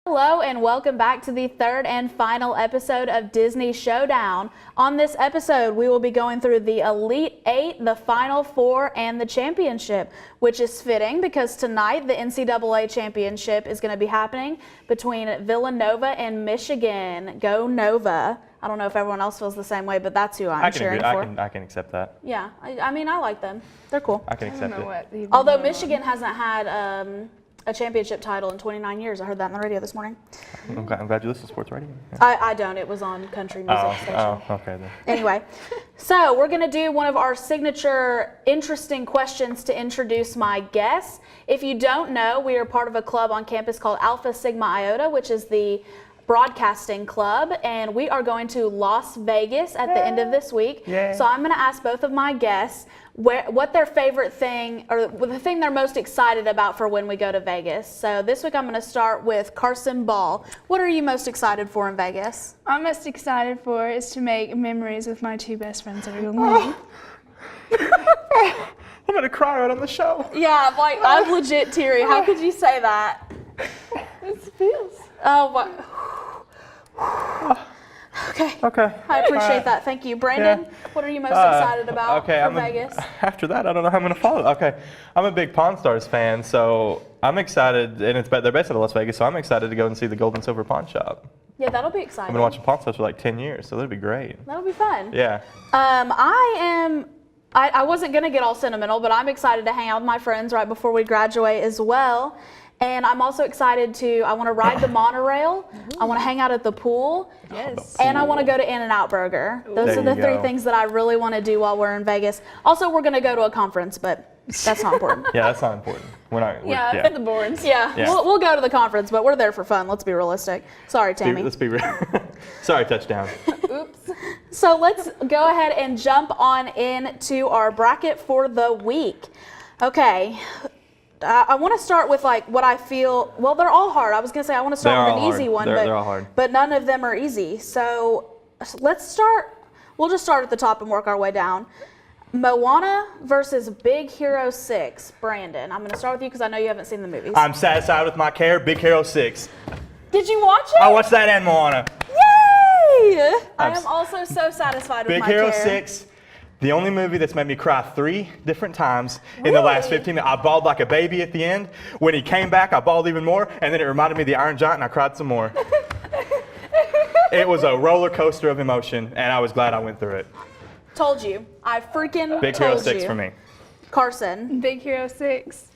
Hello and welcome back to the third and final episode of Disney Showdown. On this episode, we will be going through the Elite Eight, the Final Four, and the championship, which is fitting because tonight the NCAA championship is going to be happening between Villanova and Michigan. Go Nova. I don't know if everyone else feels the same way, but that's who I'm cheering for. I can accept that. Yeah, I mean, I like them. They're cool. I can accept it. Although Michigan hasn't had a championship title in 29 years. I heard that on the radio this morning. Okay, I'm glad you listen to sports radio. Yeah. I don't. It was on country music station. Oh, okay then. Anyway, so we're going to do one of our signature interesting questions to introduce my guests. If you don't know, we are part of a club on campus called Alpha Sigma Iota, which is the broadcasting club, and we are going to Las Vegas at the end of this week. Yay. So I'm going to ask both of my guests what their favorite thing, or the thing they're most excited about for when we go to Vegas. So this week I'm going to start with Carson Ball. What are you most excited for in Vegas? I'm most excited for is to make memories with my two best friends that are going to leave. I'm going to cry right on the show. Yeah, like I'm legit teary. How could you say that? It feels. Oh, what? Okay. I appreciate that. Thank you. Brandon, what are you most excited about for Vegas? After that, I don't know how I'm going to follow. Okay, I'm a big Pawn Stars fan, so I'm excited, and they're based out of Las Vegas, so I'm excited to go and see the Gold and Silver Pawn Shop. Yeah, that'll be exciting. I've been watching Pawn Stars for like 10 years, so that'll be great. That'll be fun. Yeah. I wasn't going to get all sentimental, but I'm excited to hang out with my friends right before we graduate as well. And I'm also excited I want to ride the monorail. I want to hang out at the pool. Yes. And I want to go to In-N-Out Burger. Those are the three things that I really want to do while we're in Vegas. Also, we're going to go to a conference, but that's not important. Yeah, that's not important. For the boards. Yeah. We'll go to the conference, but we're there for fun. Let's be realistic. Sorry, Tammy. Let's be real. Sorry, touchdown. Oops. So let's go ahead and jump on into our bracket for the week. Okay. I want to start with like what I feel. Well, they're all hard. I was going to say I want to start with an easy one, they're all hard. But none of them are easy. So let's start. We'll just start at the top and work our way down. Moana versus Big Hero 6. Brandon, I'm going to start with you because I know you haven't seen the movies. I'm satisfied with my care. Big Hero 6. Did you watch it? I watched that and Moana. Yay! I am also so satisfied with Big my Hero care. 6. The only movie that's made me cry 3 different times in the last 15 minutes. I bawled like a baby at the end. When he came back, I bawled even more, and then it reminded me of the Iron Giant, and I cried some more. It was a roller coaster of emotion, and I was glad I went through it. Told you. I freaking Big Hero 6 for me. Carson. Big Hero 6.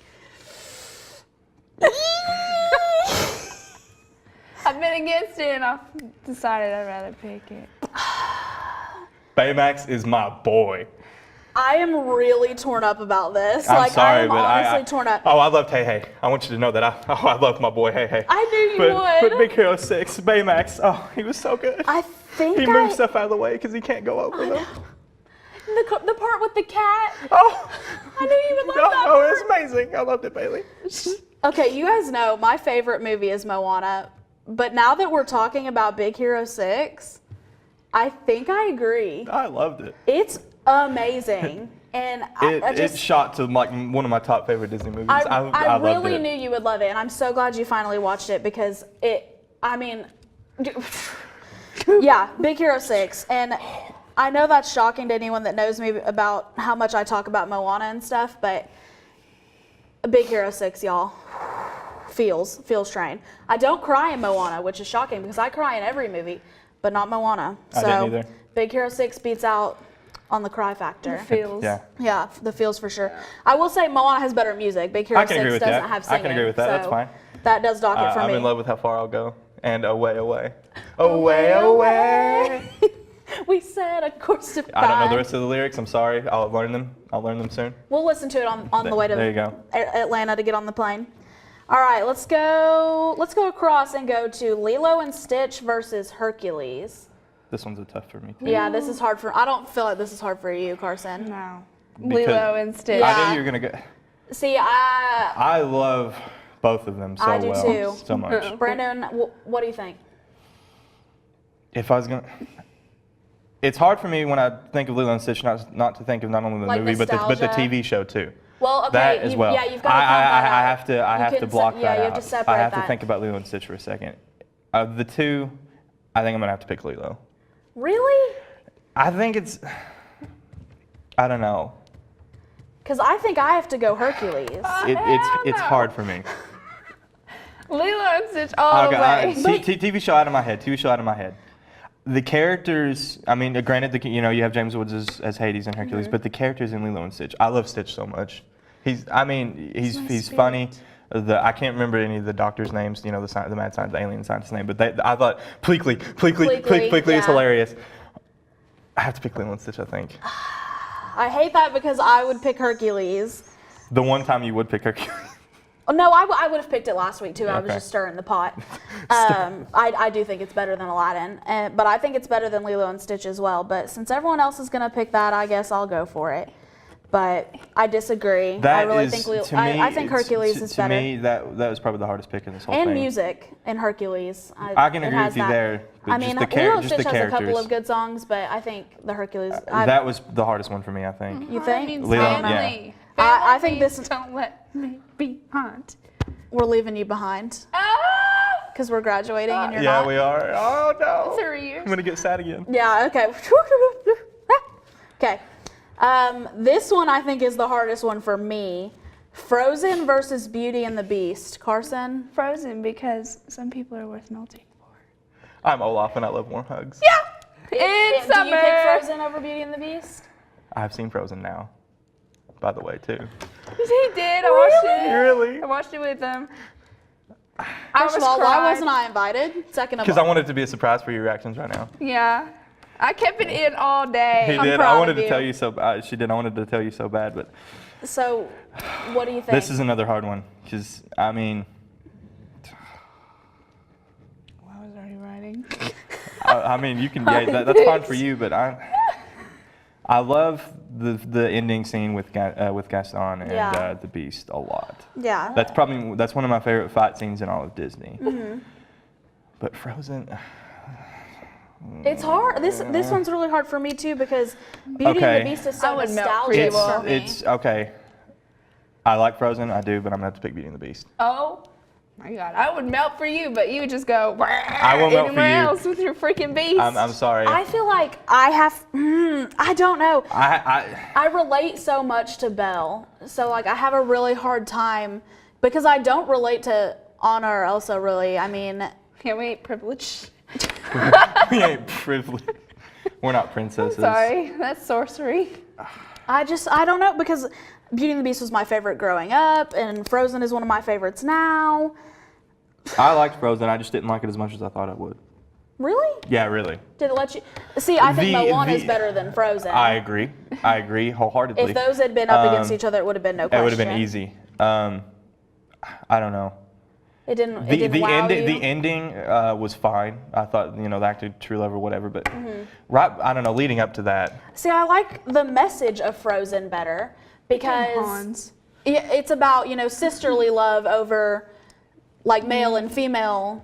I've been against it, and I've decided I'd rather pick it. Baymax is my boy. I am really torn up about this. I'm sorry, I am but honestly torn up. Oh, I loved Hey Hey. I want you to know that I love my boy Hey Hey. I knew you would. But Big Hero 6, Baymax, oh, he was so good. I think he moved stuff out of the way because he can't go over them. The part with the cat. Oh, I knew you would love that Oh, part. it was amazing. I loved it, Bailey. Okay, you guys know my favorite movie is Moana, but now that we're talking about Big Hero 6, I think I agree. I loved it. It's amazing. And it's shot to like one of my top favorite Disney movies. I really knew you would love it, and I'm so glad you finally watched it because yeah, Big Hero 6. And I know that's shocking to anyone that knows me about how much I talk about Moana and stuff, but Big Hero 6, y'all. Feels train. I don't cry in Moana, which is shocking because I cry in every movie, but not Moana. I didn't either. Big Hero 6 beats out on the cry factor. The feels. Yeah, the feels for sure. I will say Moana has better music. Big Hero 6 doesn't have singing. I can agree with that. That's fine. That does dock it for me. I'm in love with How Far I'll Go and Away, Away. Away, away. We set a course to fly. I don't know the rest of the lyrics. I'm sorry. I'll learn them. I'll learn them soon. We'll listen to it on the way to there you go. Atlanta to get on the plane. All right, let's go across and go to Lilo and Stitch versus Hercules. This one's a tough for me too. Yeah, this is hard I don't feel like this is hard for you, Carson. No. Because Lilo and Stitch. Yeah. I knew you were gonna go. See, I love both of them so I do well, too. so much. Brandon, what do you think? If I was gonna, it's hard for me when I think of Lilo and Stitch not to think of not only the Like movie but the nostalgia? TV show too. Well, okay, That as well. yeah, you've got to count that out. I have to block that yeah, out. you have to separate I have that. to think about Lilo and Stitch for a second. Of the two, I think I'm gonna have to pick Lilo. Really? I think I don't know. Because I think I have to go Hercules. It's hard for me. Lilo and Stitch all the way. TV show out of my head. TV show out of my head. The characters. I mean, granted, you have James Woods as Hades and Hercules, but the characters in Lilo and Stitch. I love Stitch so much. He's funny. I can't remember any of the doctors' names. The mad scientist, the alien scientist's name. But I thought Pleakley is hilarious. I have to pick Lilo and Stitch, I think. I hate that because I would pick Hercules. The one time you would pick Hercules. No, I would have picked it last week too. I was Okay. just stirring the pot. I do think it's better than Aladdin, but I think it's better than Lilo and Stitch as well. But since everyone else is gonna pick that, I guess I'll go for it. But I disagree. I think Hercules is better. To me, that was probably the hardest pick in this whole And thing. music in Hercules. I can agree with you there. But I mean, just Lilo and just Stitch the has a couple characters. of good songs, but I think the Hercules. That was the hardest one for me, I think. You think? Means Lilo, family. I think Family, this- Don't let me behind. We're leaving you behind Ah! because we're graduating and you're Yeah, not. we are. Oh no. 3 years. I'm gonna get sad again. Yeah. Okay. Okay. This one I think is the hardest one for me. Frozen versus Beauty and the Beast. Carson. Frozen because some people are worth melting for. I'm Olaf and I love warm hugs. Yeah. Do It's you summer. pick Frozen over Beauty and the Beast? I've seen Frozen now, by the way, too. He did. I watched it. Really? I watched it with him. First of all, why wasn't I invited? Second of Because I all, wanted it to be a surprise for your reactions right now. Yeah. I kept it in all day. He I'm did. proud I wanted of to you. tell you so. She did. I wanted to tell you so bad, but so what do you think? this is another hard one. Because I mean, Well, I was already writing. I mean, you can. Yeah, that's fine for you, but I love the ending scene with Gaston and Yeah. the Beast a lot. Yeah. That's one of my favorite fight scenes in all of Disney. Mm-hmm. But Frozen. It's hard. This one's really hard for me too because Beauty Okay. and the Beast is so I would melt for nostalgic you. for me. It's okay. I like Frozen, I do, but I'm gonna have to pick Beauty and the Beast. Oh my God. I would melt for you, but you would just go I will melt for anywhere you. else with your freaking beast. I'm sorry. I feel like I have. I don't know. I I relate so much to Belle, so like I have a really hard time because I don't relate to Anna or Elsa really. I mean, Can't we ain't privileged? we ain't privileged. We're not princesses. Sorry, that's sorcery. I don't know because Beauty and the Beast was my favorite growing up, and Frozen is one of my favorites now. I liked Frozen. I just didn't like it as much as I thought I would. Really? Yeah, really. Did it let you see? I think Moana is better than Frozen. I agree wholeheartedly. If those had been up against each other, it would have been no question. It would have been easy. I don't know. It didn't. The wow ending. you? The ending was fine. I thought the actor true love or whatever, but Mm-hmm. right. I don't know. Leading up to that, See, I like the message of Frozen better because Hans. it's about sisterly love over like male and female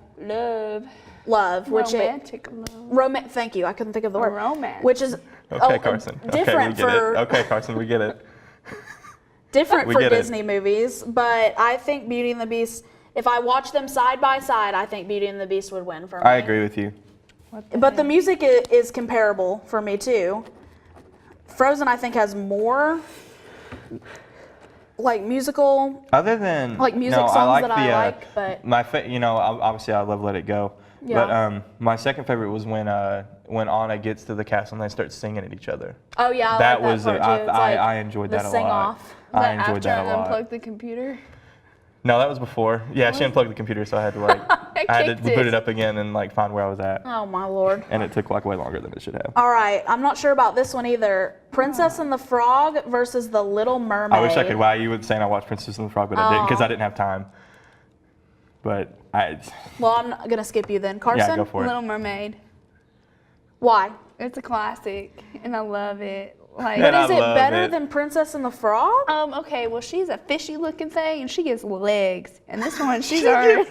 love, which Romantic love. Thank you, I couldn't think of the word. Romance. Which is okay, Carson. different okay, we get for it. Okay, Carson, we get it. different We for get it. Disney movies. But I think Beauty and the Beast. If I watch them side by side, I think Beauty and the Beast would win for me. I agree with you. But the music is comparable for me too. Frozen, I think, has more like musical. Other than Like music no, songs I like that the, I like, but my obviously I love Let It Go. Yeah. But my second favorite was when Anna gets to the castle and they start singing at each other. oh yeah, I That like was that part too. It's like I enjoyed the that a sing lot. off. I enjoyed that a lot. After I unplugged the computer. No, that was before. Yeah, she unplugged the computer, so I had to I had to boot it up again and find where I was at, Oh my lord. and it took way longer than it should have. All right, I'm not sure about this one either. Princess and the Frog versus the Little Mermaid. I wish I could. Wow, you would saying I watched Princess and the Frog, but I didn't because I didn't have time. But Well, I'm gonna skip you then, Carson. yeah, go for it. Little Mermaid. Why? It's a classic, and I love it. Like, And But I is it love better it. than Princess and the Frog? okay, well, she's a fishy looking thing and she gets legs. And this one, she's already.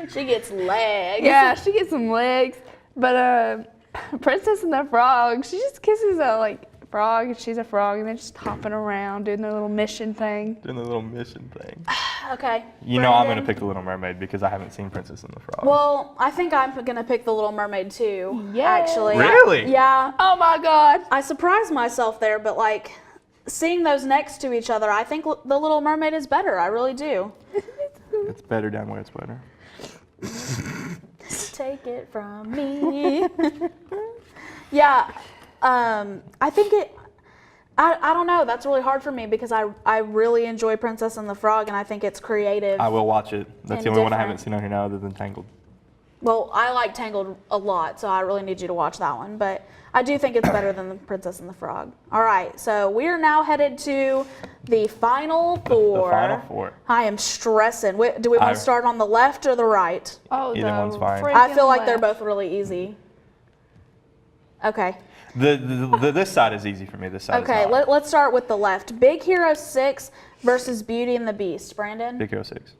She gets legs. Yeah, she gets some legs. But Princess and the Frog, she just kisses a frog and she's a frog and they're just hopping around doing their little mission thing. Doing the little mission thing. Okay. You know I'm Brandon? gonna pick The Little Mermaid because I haven't seen Princess and the Frog. Well, I think I'm gonna pick The Little Mermaid too. Yay. Actually. Really? Yeah. Oh my God. I surprised myself there, but like seeing those next to each other, I think The Little Mermaid is better. I really do. It's better down where it's wetter. Take it from me. Yeah. I think I don't know. That's really hard for me because I really enjoy Princess and the Frog, and I think it's creative. I will watch it. That's And the only one I different. haven't seen on here now other than Tangled. Well, I like Tangled a lot, so I really need you to watch that one. But I do think it's better than the Princess and the Frog. All right, so we are now headed to the final four. The final four. I am stressing. Do we want to start on the left or the right? Oh, Either one's fine. I feel like they're left. both really easy. Okay. This side is easy for me. This side Okay, is not. let's start with the left. Big Hero 6 versus Beauty and the Beast. Brandon? Big Hero 6.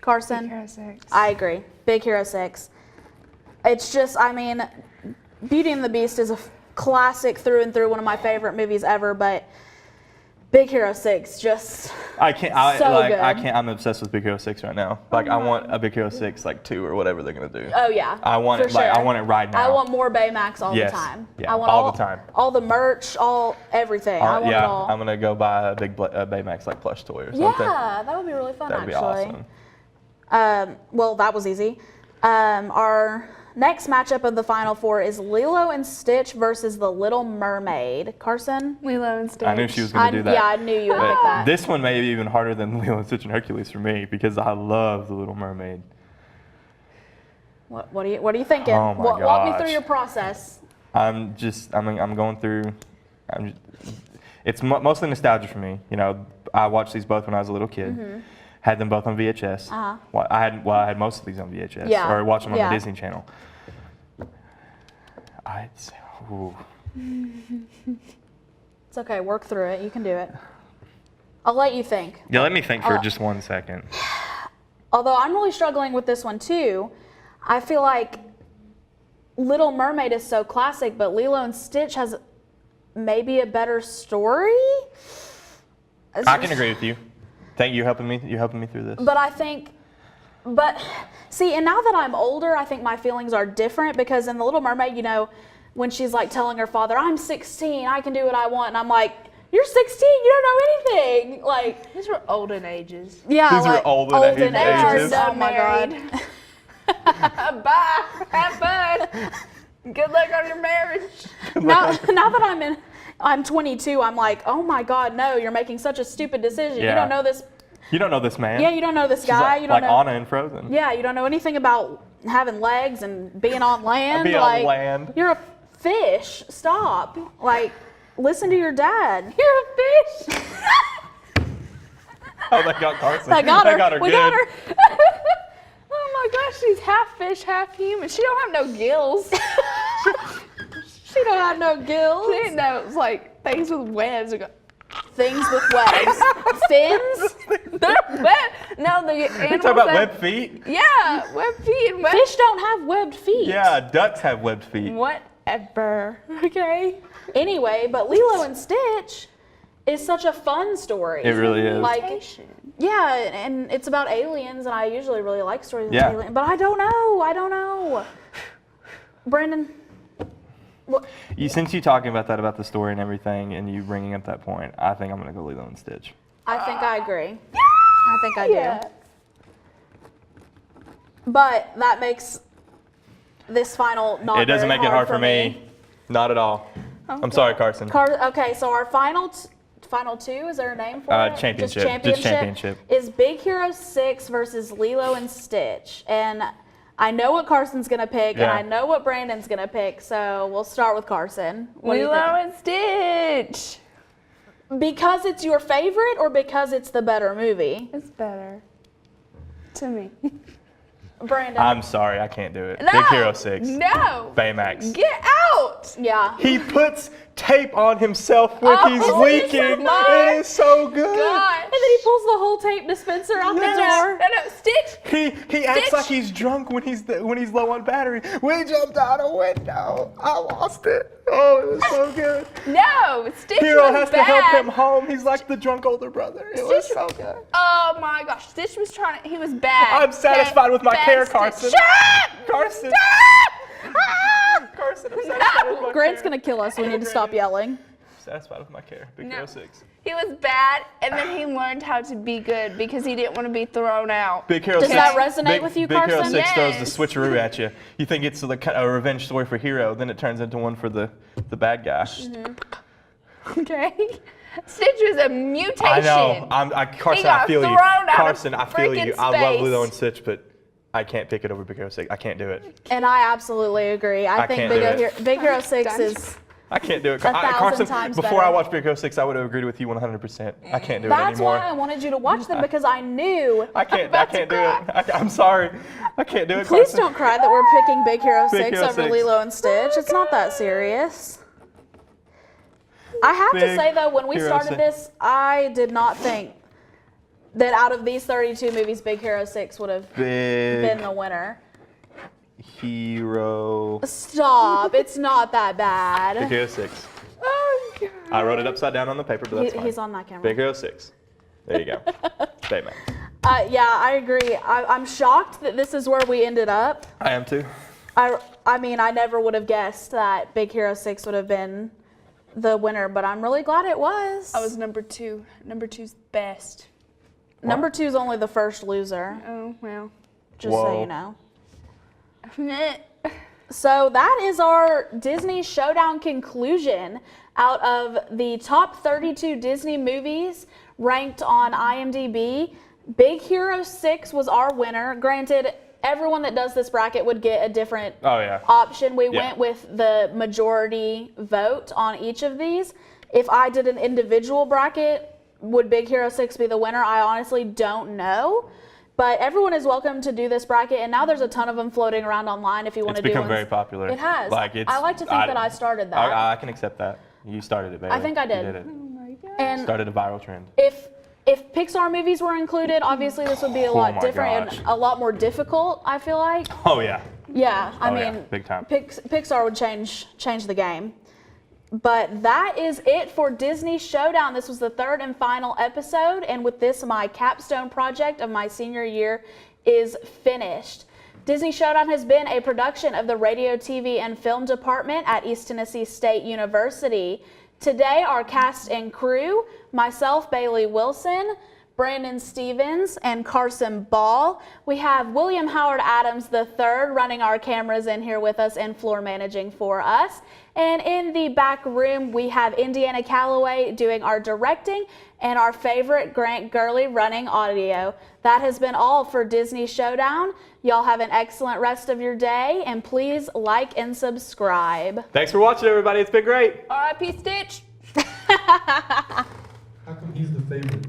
Carson? Hero 6. I agree. Big Hero 6. It's just, I mean, Beauty and the Beast is a classic through and through, one of my favorite movies ever, but Big Hero 6 just I can't. So good. I can't. I'm obsessed with Big Hero 6 right now. Like I want a Big Hero 6 like 2 or whatever they're gonna do. Oh yeah. I want for it like sure. I want it right now. I want more Baymax all Yes. the time. Yeah, I want all the time. All the merch, everything. I want yeah, it all. I'm gonna go buy a big Baymax like plush toy or something. Yeah, that would be really fun That'd be actually. awesome. Well, that was easy. Our next matchup of the Final Four is Lilo and Stitch versus The Little Mermaid. Carson? Lilo and Stitch. I knew she was gonna do that. Yeah, I knew you would But pick that. this one may be even harder than Lilo and Stitch and Hercules for me because I love The Little Mermaid. What are you thinking? Oh my Walk me gosh. through your process. I'm going through. It's mostly nostalgia for me. You know, I watched these both when I was a little kid. Mm-hmm. Had them both on VHS. Uh-huh. Well, I had most of these on VHS. Yeah. Or watched them on Yeah. the Disney Channel. Ooh. It's okay. Work through it. You can do it. I'll let you think. Yeah, let me think for just 1 second. Although I'm really struggling with this one too. I feel like Little Mermaid is so classic, but Lilo and Stitch has maybe a better story. I can agree with you. Thank you helping me. You're helping me through this. But see, and now that I'm older, I think my feelings are different because in The Little Mermaid, you know, when she's like telling her father, I'm 16, I can do what I want. And I'm like, you're 16, you don't know anything. Like, These were olden ages. yeah. These were like, olden olden ages. ages. Oh my God. Bye. Have fun. Good luck on your marriage. now that I'm 22, I'm like, oh my God, no, you're making such a stupid decision. You Yeah. don't know this. You don't know this man. Yeah, you don't know this She's guy. like, You don't know. Anna in Frozen. Yeah, you don't know anything about having legs and being on land. Being on like, land. You're a fish. Stop. Like, listen to your dad. You're a fish. Oh, they got Carson. I got her. They got her We good. got her. Oh my gosh, she's half fish, half human. She don't have no gills. She don't have no gills. She didn't know it was like things with webs. Things with webs. Fins? They're web. No, the You animals talk about have- webbed feet? Yeah, webbed feet and webbed. Fish don't have webbed feet. Yeah, ducks have webbed feet. Whatever. Okay. Anyway, but Lilo and Stitch is such a fun story. It really is. Like, yeah, and it's about aliens, and I usually really like stories Yeah. about aliens. But I don't know. Brandon, Since you talking about that, about the story and everything, and you bringing up that point, I think I'm gonna go Lilo and Stitch. I think I agree. I think I do. Yeah. But that makes this final not It doesn't very make it hard for me. me. Not at all. I'm sorry, Carson. Okay, so our final two, is there a name for it? Championship. Just Just championship. Is Big Hero 6 versus Lilo and Stitch. And I know what Carson's going to pick, Yeah. and I know what Brandon's going to pick, so we'll start with Carson. What do you Lilo think? and Stitch. Because it's your favorite or because it's the better movie? It's better. To me. Brandon. I'm sorry, I can't do it. No. Big Hero 6. No. Baymax. Get out. Yeah. He puts tape on himself when Oh, he's isn't it so leaking. smart? It is so good. Gosh. And then he pulls the whole tape dispenser out the door. No, Stitch. He acts Stitch. like he's drunk when he's low on battery. We jumped out a window. I lost it. Oh, it was so good. No, Stitch Hero was has bad. to help him home. He's like the drunk older brother. It was so good. Oh my gosh, Stitch was trying to, he was bad. I'm satisfied with my Bad care, Stitch. Carson. Shut up! Carson. Carson, I'm satisfied with my Grant's care. gonna kill us. We need to stop yelling. Satisfied with my care. Big No. Hero 6. He was bad, and then he learned how to be good because he didn't want to be thrown out. Big Hero Does 6. that resonate with you, Big Hero Carson? 6 throws the Yes. switcheroo at you. You think it's like a revenge story for Hero, then it turns into one for the bad guy. Okay. Stitch was a mutation. I know. Carson, got I feel you. thrown out of Carson, I feel you. freaking I love space. Lilo and Stitch, but I can't pick it over Big Hero 6. I can't do it. And I absolutely agree. I think can't do it. Big Hero 6 Done. is. I can't do it. 1,000 Carson, times before better. I watched Big Hero 6, I would have agreed with you 100%. I can't do it That's anymore. why I wanted you to watch them because I knew. I can't do it. I'm sorry. I can't do it, Please Carson. don't cry that we're picking Big Hero 6 Hero over 6. Lilo and Stitch. It's not that serious. I have to Big say though, when we Hero started 6. this, I did not think that out of these 32 movies, Big Hero 6 would have been Big the winner. Hero. Stop! It's not that Big bad. Hero 6. Oh, God. I wrote it upside down on the paper, but that's fine. He's on that camera. Big Hero 6. There you go. Statement. Yeah, I agree. I'm shocked that this is where we ended up. I am too. I mean, I never would have guessed that Big Hero 6 would have been the winner, but I'm really glad it was. I was number 2. Number 2's best. Number 2 is only the first loser, Oh, well. just so Whoa. you know. So that is our Disney Showdown conclusion. Out of the top 32 Disney movies ranked on IMDb, Big Hero 6 was our winner. Granted, everyone that does this bracket would get a different Oh, yeah. option. We Yeah. went with the majority vote on each of these. If I did an individual bracket, would Big Hero 6 be the winner? I honestly don't know. But everyone is welcome to do this bracket, and now there's a ton of them floating around online if you want It's to do become ones. very popular. It has. Like I like to think that I started that. I can accept that. You started it, baby. I think I did. You did it. Oh, my God. And Started a viral trend. if Pixar movies were included, obviously this would be a Oh lot my different gosh. and a lot more difficult, I feel like. Oh, yeah. Yeah, I Oh, yeah. mean, Big time. Pixar would change the game. But that is it for Disney Showdown. This was the third and final episode, and with this, my capstone project of my senior year is finished. Disney Showdown has been a production of the Radio, TV, and Film Department at East Tennessee State University. Today, our cast and crew, myself, Bailey Wilson, Brandon Stevens, and Carson Ball. We have William Howard Adams III running our cameras in here with us and floor managing for us. And in the back room, we have Indiana Calloway doing our directing and our favorite Grant Gurley running audio. That has been all for Disney Showdown. Y'all have an excellent rest of your day, and please like and subscribe. Thanks for watching, everybody. It's been great. R.I.P. Stitch. How come he's the favorite?